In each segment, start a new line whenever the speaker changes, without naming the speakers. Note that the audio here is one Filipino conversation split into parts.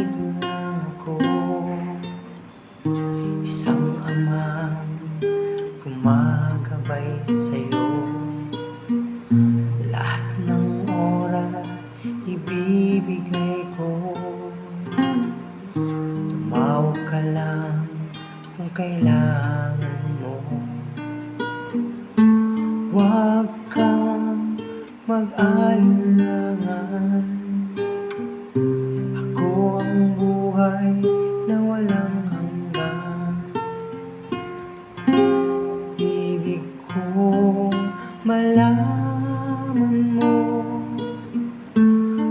nandito na ako, isang amang gumagabay sa'yo. Lahat ng oras ibibigay ko, tumawag ka lang kung kailangan mo. Huwag kang mag-alinlangan, ako ang buhay na walang hanggan. Ibig kong malaman mo,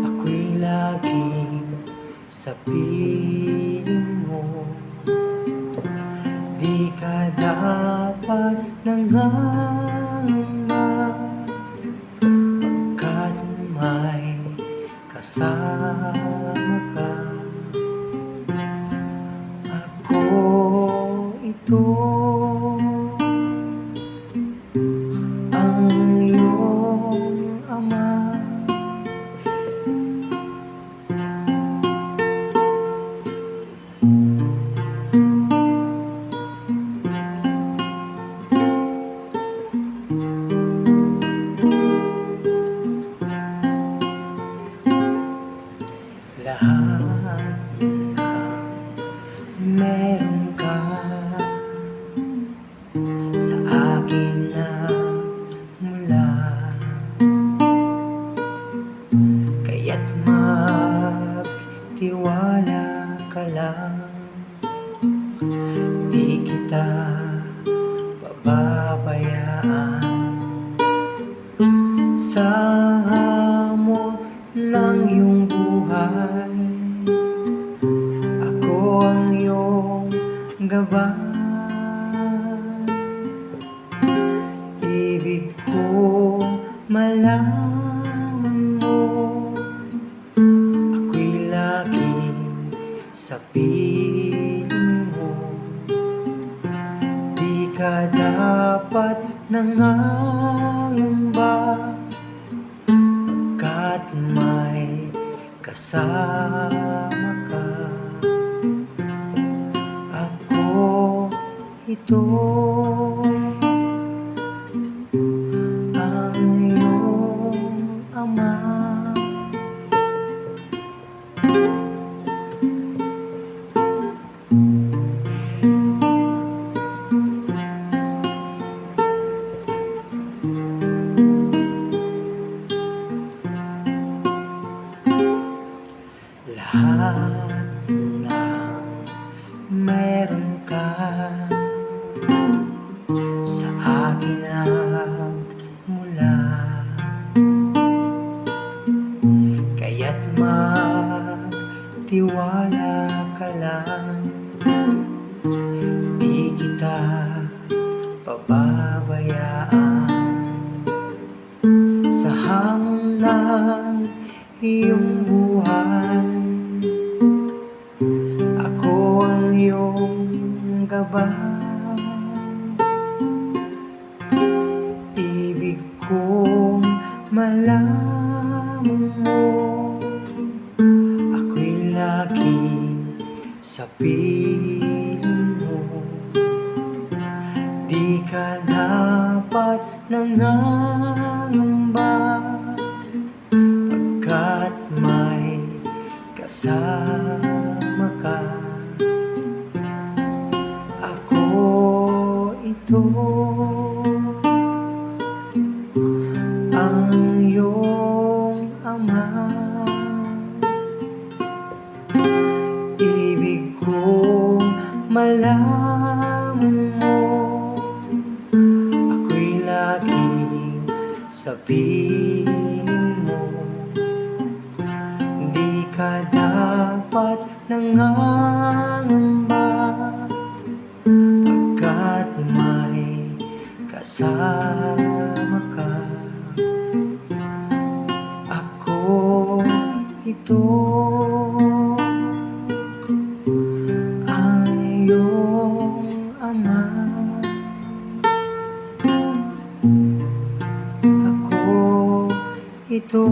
ako'y laging sa piling mo. Di ka dapat nangangamba, pagkat may kasama ka. Ako ito, ang iyong ama. Lahat na meron ka sa akin nagmula, kaya't magtiwala ka lang. Di kita pababayaan sa hamon ng iyong buhay. Ako ang iyong gabay. Ibig ko malaman mo, ako'y laging sa piling mo. Di ka dapat nangangamba, pagkat may kasama ka. Ako ito, ang iyong ama. Lahat ng meron ka sa akin nagmula, kaya't magtiwala ka lang. Di kita pababayaan sa hamon ng iyong buhay. Ako ang iyong gabay. Ibig kong malaman mo, ako'y laging sa piling mo. Di ka dapat nangangamba, pagkat may kasama ka. Ako ito, ang iyong ama. Ibig kong malaman mo, ako'y laging sa piling mo. Di ka dapat nangangamba, pagkat may kasama ka. Ako ito, ang iyong ama. Ako ito.